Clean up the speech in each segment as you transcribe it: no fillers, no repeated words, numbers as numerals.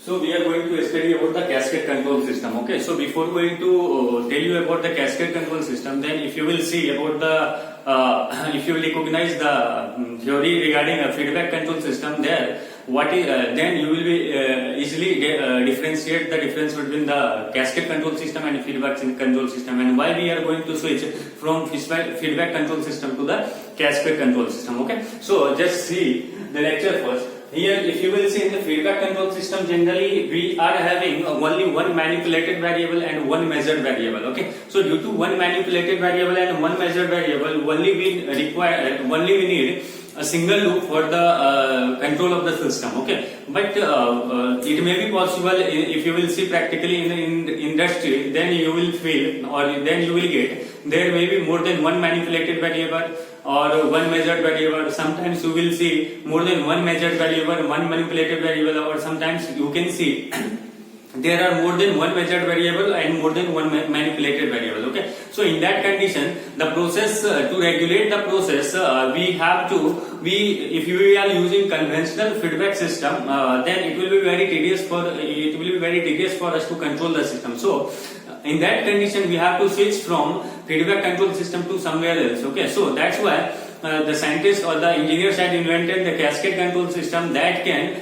So we are going to study about the cascade control system. Okay. So before going to tell you about the cascade control system, then if you will see about the if you will recognize the theory regarding a feedback control system, there what is then you will be easily differentiate the difference between the cascade control system and feedback control system, and why we are going to switch from feedback control system to the cascade control system. Okay. So just see the lecture first. Here, if you will see in the feedback control system, generally we are having only one manipulated variable and one measured variable. Okay, so due to one manipulated variable and one measured variable, only we need a single loop for the control of the system. Okay, but it may be possible if you will see practically in the industry, then you will feel or then you will get there may be more than one manipulated variable or one measured variable. Sometimes you will see more than one measured variable, one manipulated variable, or sometimes you can see there are more than one measured variable and more than one manipulated variable. Okay, so in that condition, the process to regulate the process, if we are using conventional feedback system, then it will be very tedious for us to control the system. So in that condition, we have to switch from feedback control system to somewhere else. Okay, so that's why the scientists or the engineers had invented the cascade control system that can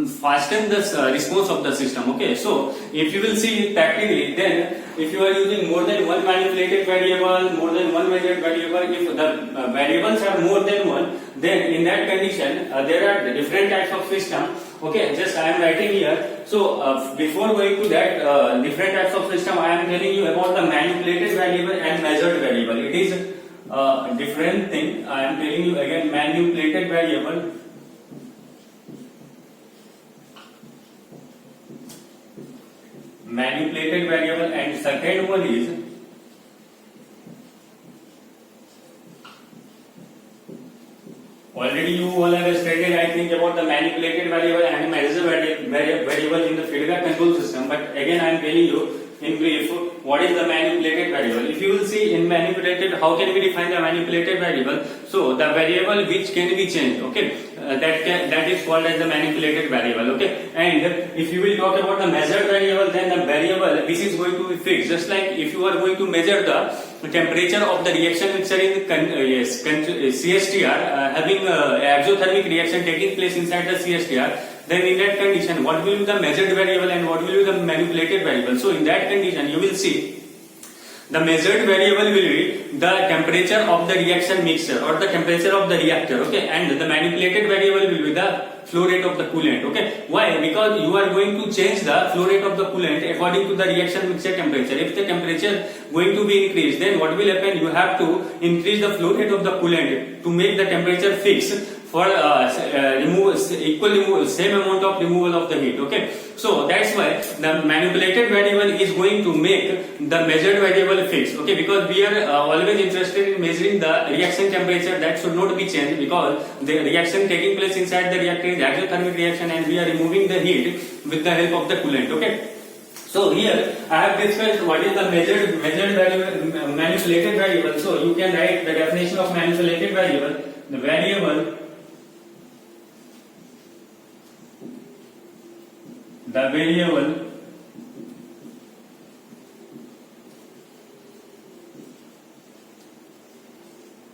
fasten the response of the system. Okay, so if you will see practically, then if you are using more than one manipulated variable, more than one measured variable, if the variables are more than one, then in that condition there are different types of system. Okay, just I am writing here. So before going to that different types of system, I am telling you about the manipulated variable and measured variable. It is a different thing. I am telling you again, manipulated variable and second one is already you all have studied, I think, about the manipulated variable and measured variable in the feedback control system. But again, I am telling you in brief what is the manipulated variable. If you will see in manipulated, how can we define the manipulated variable? So the variable which can be changed. Okay, that is called as the manipulated variable. Okay, and if you will talk about the measured variable, then the variable which is going to be fixed. Just like if you are going to measure the temperature of the reaction mixture in CSTR, having exothermic reaction taking place inside the CSTR, then in that condition, what will be the measured variable and what will be the manipulated variable? So in that condition, you will see the measured variable will be the temperature of the reaction mixture or the temperature of the reactor. Okay, and the manipulated variable will be the flow rate of the coolant. Okay, why? Because you are going to change the flow rate of the coolant according to the reaction mixture temperature. If the temperature going to be increased, then what will happen? You have to increase the flow rate of the coolant to make the temperature fixed for same amount of removal of the heat. Okay, so that's why the manipulated variable is going to make the measured variable fixed. Okay, because we are always interested in measuring the reaction temperature, that should not be changed, because the reaction taking place inside the reactor is exothermic reaction and we are removing the heat with the help of the coolant. Okay, so here I have discussed what is the measured variable, manipulated variable. So you can write the definition of manipulated variable: the variable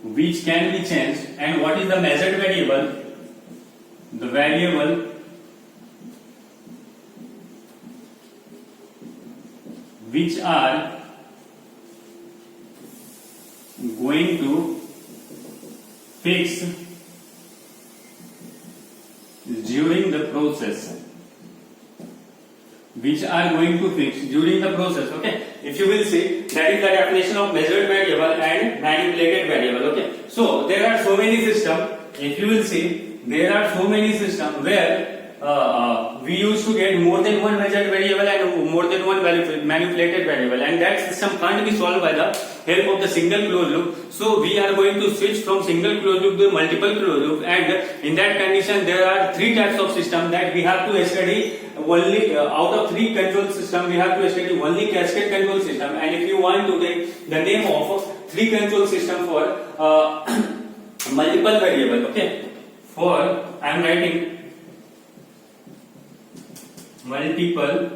which can be changed. And what is the measured variable? The variable which are going to fix during the process. Okay, if you will see, that is the definition of measured variable and manipulated variable. Okay, so there are so many systems. If you will see, there are so many systems where we used to get more than one measured variable and more than one manipulated variable, and that system can't be solved by the help of the single closed loop. So we are going to switch from single closed loop to multiple closed loop, and in that condition there are three types of system that we have to study. Only out of three control system, we have to study only cascade control system. And if you want to take the name of three control system for multiple variable, okay, for I am writing multiple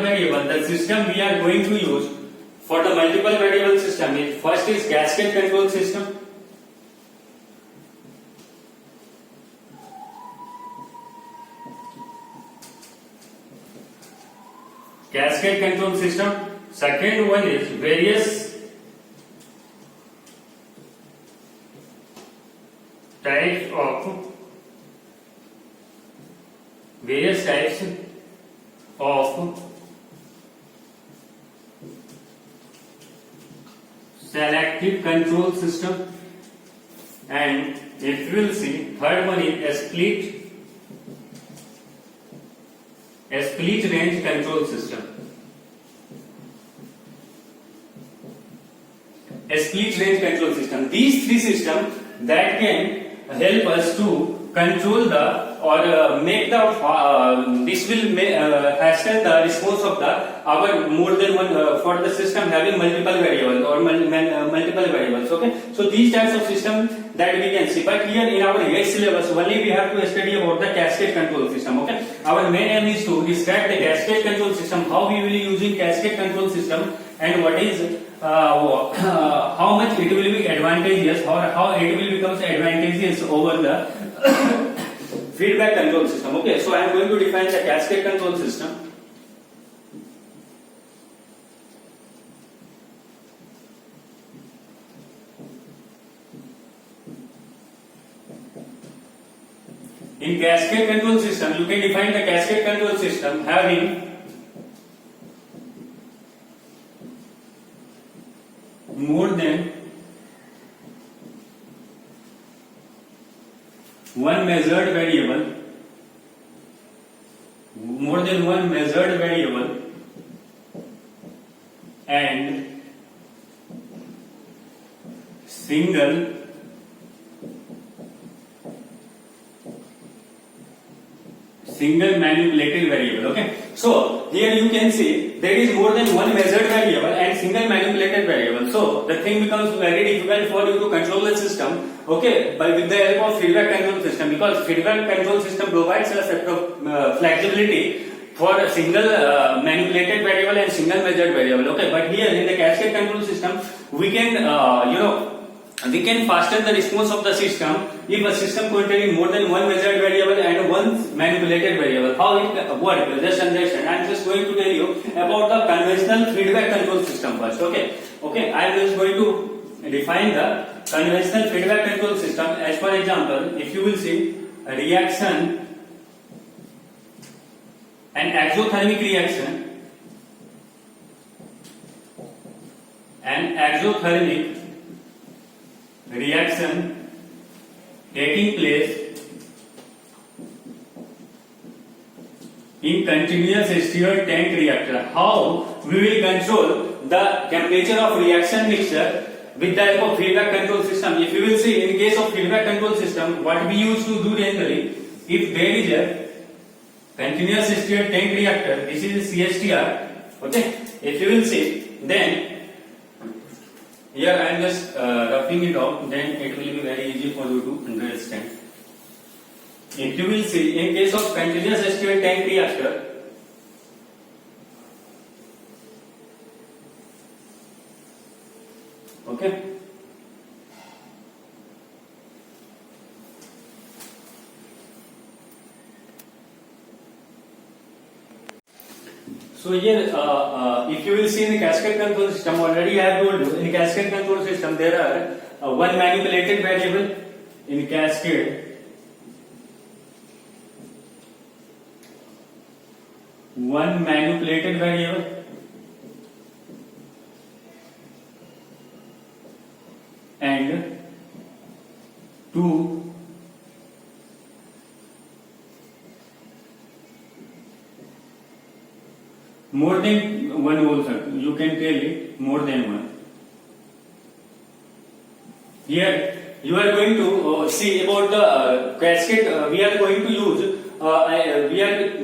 variable, the system we are going to use for the multiple variable system is first is cascade control system. Cascade control system. Second one is various types of selective control system, and if you will see, third one is a split range control system. A split range control system. These three systems that can help us to control the or make the this will hasten the response of the our more than one for the system having multiple variables or multiple variables. Okay, so these types of system that we can see, but here in our 8th syllabus only we have to study about the cascade control system. Okay, our main aim is to describe the cascade control system, how we will be using cascade control system, and what is how much it will be advantageous or how it will become advantageous over the feedback control system. Okay, so I am going to define the cascade control system. In cascade control system, you can define the cascade control system having more than one measured variable, and single manipulated variable. Okay, so here you can see there is more than one measured variable and single manipulated variable. So the thing becomes very difficult for you to control the system. Okay, but with the help of feedback control system, because feedback control system provides us flexibility for a single manipulated variable and single measured variable. Okay, but here in the cascade control system, we can we can fasten the response of the system if a system containing more than one measured variable and one manipulated variable. How it works? Just understand. I am just going to tell you about the conventional feedback control system first. Okay, I am just going to define the conventional feedback control system. As for example, if you will see a reaction, an exothermic reaction taking place in continuous stirred tank reactor. How we will control the temperature of reaction mixture with the help of feedback control system? If you will see, in case of feedback control system, what we used to do generally, if there is a continuous stirred tank reactor, this is CSTR. Okay, if you will see, then here I am just roughing it out, then it will be very easy for you to understand. If you will see, in case of continuous stirred tank reactor, okay, so here if you will see in the cascade control system, already I have told you, in cascade control system there are one manipulated variable in cascade, one manipulated variable and two more than one also. You can tell it more than one. Here you are going to see about the cascade. We are going to use we are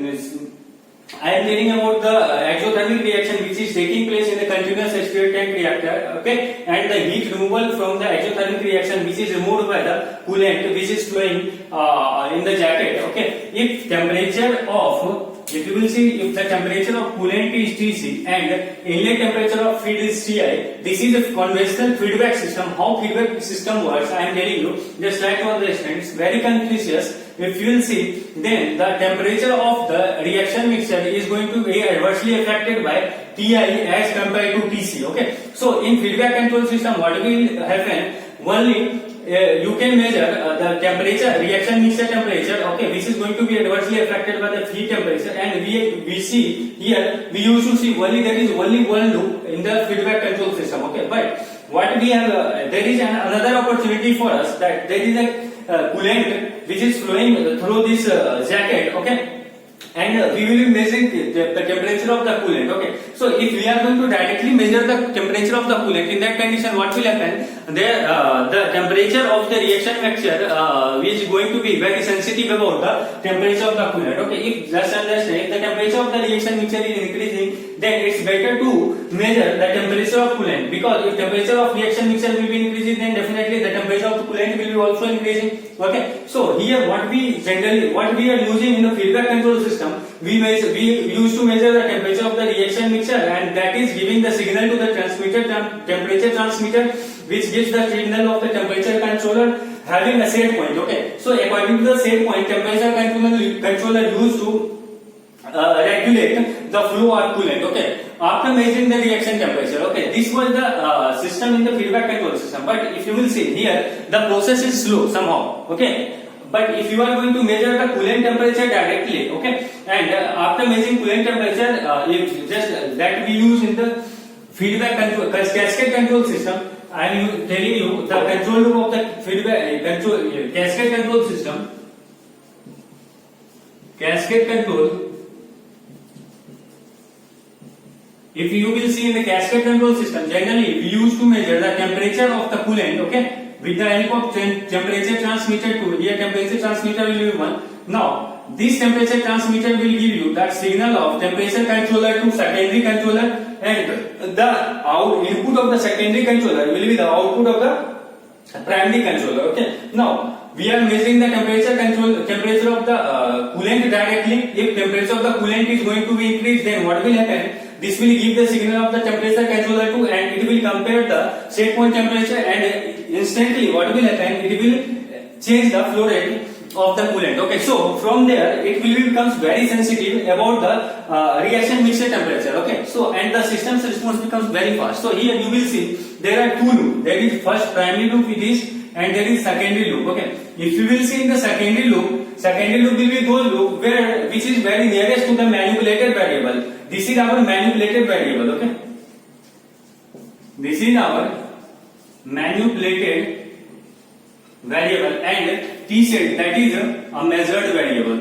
I am telling about the exothermic reaction which is taking place in the continuous stirred tank reactor, okay, and the heat removal from the exothermic reaction which is removed by the coolant which is flowing in the jacket, okay. If you will see, if the temperature of coolant is Tc and inlet temperature of feed is Ti, this is a conventional feedback system. How feedback system works, I am telling you. Just try to understand. It's very conspicuous. If you will see, then the temperature of the reaction mixture is going to be adversely affected by Ti as compared to Tc. Okay. So in feedback control system, what will happen? Only you can measure the temperature, reaction mixture temperature, okay, which is going to be adversely affected by the feed temperature, and we see here, we used to see only there is only one loop in the feedback control system, okay. But what we have, there is another opportunity for us, that there is a coolant which is flowing through this jacket, okay. And we will be measuring the temperature of the coolant, okay. So if we are going to directly measure the temperature of the coolant, in that condition what will happen, there the temperature of the reaction mixture is going to be very sensitive about the temperature of the coolant, okay. If just understand, if the temperature of the reaction mixture is increasing, then it's better to measure the temperature of coolant, because if temperature of reaction mixture will be increasing, then definitely the temperature of the coolant will be also increasing, okay. So here what we are using in the feedback control system, we used to measure the temperature of the reaction mixture, and that is giving the signal to the transmitter, temperature transmitter, which gives the signal of the temperature controller having a set point, okay. So according to the set point, temperature controller used to regulate the flow of coolant, okay, after measuring the reaction temperature, okay. This was the system in the feedback control system. But if you will see here, the process is slow somehow, okay. But if you are going to measure the coolant temperature directly, okay, and after measuring coolant temperature, if just that we use in the feedback control cascade control system, I am telling you the control loop of the feedback control cascade control system, cascade control. If you will see in the cascade control system, generally we used to measure the temperature of the coolant, okay, with the help of temperature transmitter tool. Here temperature transmitter will be one. Now this temperature transmitter will give you that signal of temperature controller to secondary controller, and the input of the secondary controller will be the output of the primary controller, okay. Now we are measuring the temperature of the coolant directly. If temperature of the coolant is going to be increased, then what will happen? This will give the signal of the temperature controller to, and it will compare the set point temperature, and instantly what will happen? It will change the flow rate of the coolant, okay. So from there it will becomes very sensitive about the reaction mixture temperature, okay. So and the system's response becomes very fast. So here you will see there are two loops. There is first primary loop it is, and there is secondary loop, okay. If you will see in the secondary loop will be those loop where which is very nearest to the manipulated variable. This is our manipulated variable, okay. This is our manipulated variable, and T set, that is a measured variable.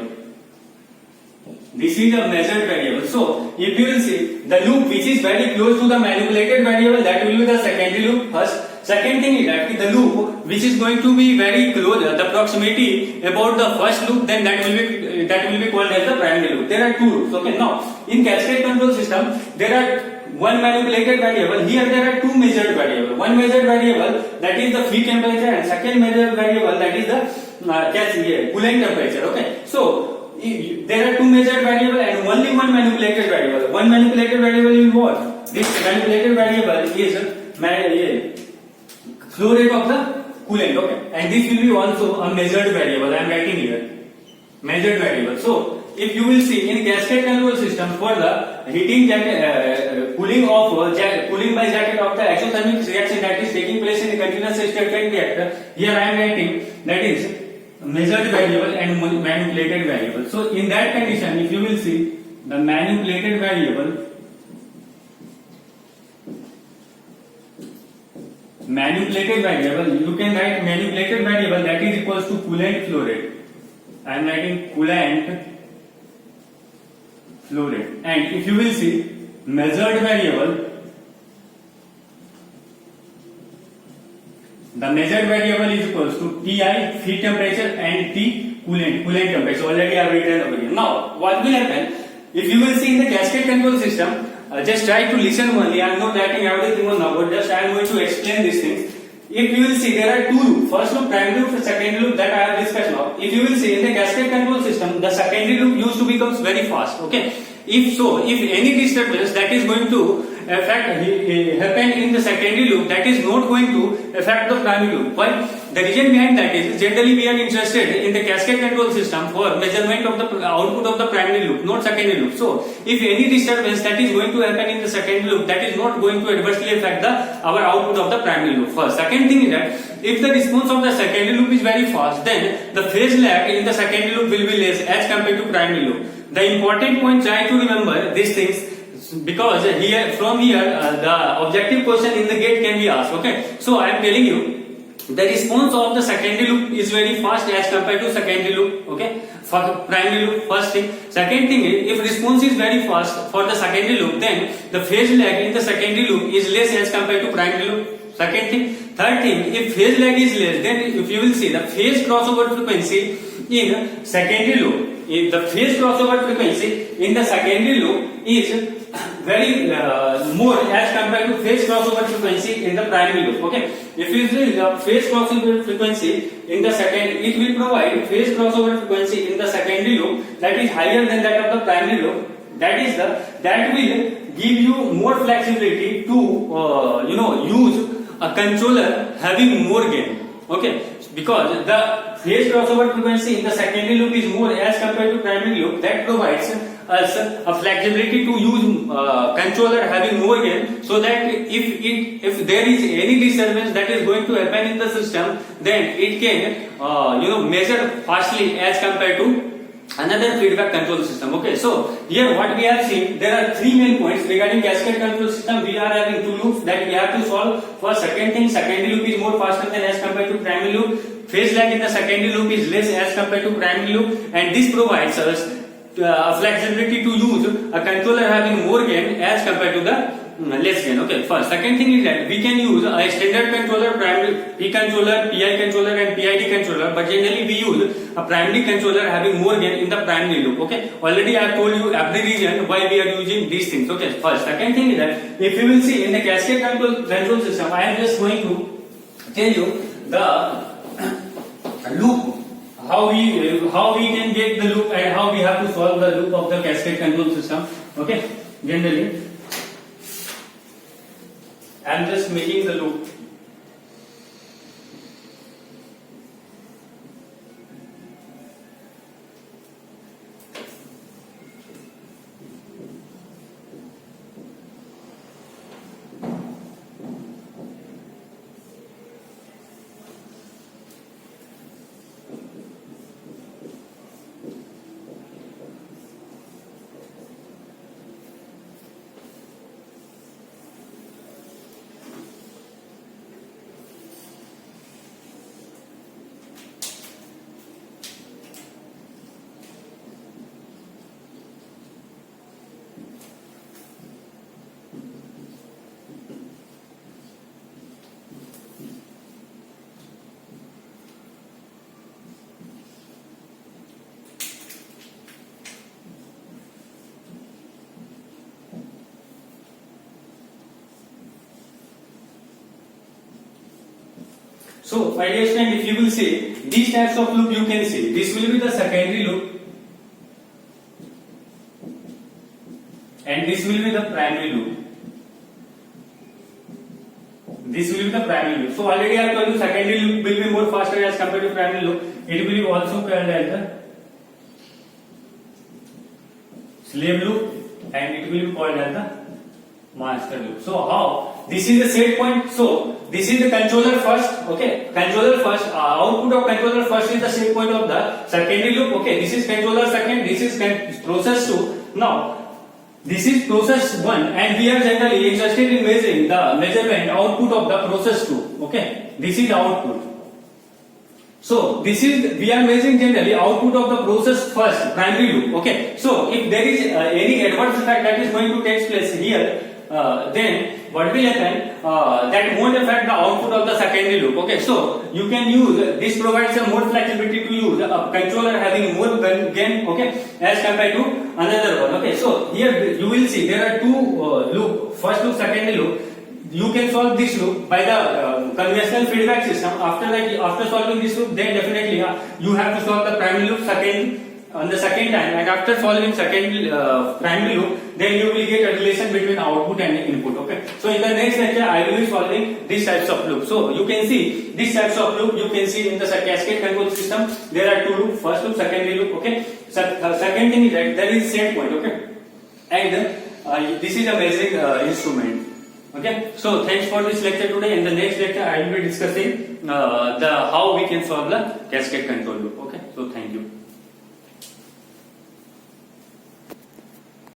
This is a measured variable. So if you will see the loop which is very close to the manipulated variable, that will be the secondary loop first. Second thing is that the loop which is going to be very close, the proximity about the first loop, then that will be called as the primary loop. There are two loops, okay. Now in cascade control system there are one manipulated variable. Here there are two measured variable. One measured variable, that is the feed temperature, and second measured variable, that is the coolant temperature, okay. So there are two measured variable and only one manipulated variable. One manipulated variable is what? This manipulated variable is flow rate of the coolant, okay, and this will be also a measured variable. I am writing here measured variable. So if you will see in cascade control system, for the heating jacket, cooling by jacket of the exothermic reaction that is taking place in the continuous stirred tank reactor, here I am writing that is measured variable and manipulated variable. So in that condition, if you will see the manipulated variable, you can write manipulated variable, that is equals to coolant flow rate. I am writing coolant flow rate. And if you will see measured variable, the measured variable is equals to Ti feed temperature and T coolant temperature. Already I have written over here. Now what will happen? if you will see in the cascade control system, just try to listen only. I am not writing everything on now, but just I am going to explain these things. If you will see, there are two loops. First loop, primary loop, secondary loop, that I have discussed now. If you will see in the cascade control system, the secondary loop used to becomes very fast. Okay. If so, if any disturbance that is going to happen in the secondary loop, that is not going to affect the primary loop. Why? The reason behind that is generally we are interested in the cascade control system for measurement of the output of the primary loop, not secondary loop. So, if any disturbance that is going to happen in the secondary loop, that is not going to adversely affect our output of the primary loop. First, second thing is that if the response of the secondary loop is very fast, then the phase lag in the secondary loop will be less as compared to primary loop. The important point, try to remember these things, because from here the objective question in the gate can be asked. Okay, so I am telling you the response of the secondary loop is very fast as compared to secondary loop. Okay, for primary loop, first thing. Second thing is, if response is very fast for the secondary loop, then the phase lag in the secondary loop is less as compared to primary loop. Second thing. Third thing, if phase lag is less, then if you will see the phase crossover frequency in secondary loop, if the phase crossover frequency in the secondary loop is very more as compared to phase crossover frequency in the primary loop. Okay, if you see the phase crossover frequency in the second, it will provide phase crossover frequency in the secondary loop that is higher than that of the primary loop. That will give you more flexibility to use a controller having more gain. Okay, because the phase crossover frequency in the secondary loop is more as compared to primary loop, that provides us a flexibility to use controller having more gain, so that if there is any disturbance that is going to happen in the system, then it can measure fastly as compared to another feedback control system. Okay, so here what we have seen, there are three main points regarding cascade control system. We are having two loops that we have to solve. For second thing, secondary loop is more faster than as compared to primary loop. Phase lag in the secondary loop is less as compared to primary loop, and this provides us a flexibility to use a controller having more gain as compared to the less gain. Okay, first. Second thing is that we can use a standard controller, primary P controller, PI controller and PID controller, but generally we use a primary controller having more gain in the primary loop. Okay, already I have told you every reason why we are using these things. Okay, first. Second thing is that if you will see in the cascade control system, I am just going to tell you the loop, how we can get the loop and how we have to solve the loop of the cascade control system. Okay, generally I am just making the loop. So, my dear student, if you will see these types of loop, you can see this will be the secondary loop and this will be the primary loop. This will be the primary loop. So, already I have told you secondary loop will be more faster as compared to primary loop. It will be also called as the slave loop and it will be called as the master loop. So, how? This is the set point. So, this is the controller first. Okay, controller first. Output of controller first is the set point of the secondary loop. Okay, this is controller second. This is process 2. Now, this is process 1, and we are generally interested in measuring the measurement output of the process 2. Okay, this is the output. So, this is we are measuring generally output of the process first, primary loop. Okay, so if there is any adverse effect that is going to take place here, then what will happen? That won't affect the output of the secondary loop. Okay, so you can use this provides a more flexibility to use a controller having more gain. Okay, as compared to another one. Okay, so here you will see there are two loop, first loop, secondary loop. You can solve this loop by the conventional feedback system. After solving this loop, then definitely you have to solve the primary loop on the second time, and after solving second primary loop, then you will get a relation between output and input. Okay, so in the next lecture I will be solving these types of loops. So you can see these types of loop you can see in the cascade control system. There are two loops, first loop, secondary loop. Okay, second thing is that there is set point. Okay, and this is a measuring instrument. Okay, so thanks for this lecture today. In the next lecture I will be discussing how we can solve the cascade control loop. Okay, so thank you.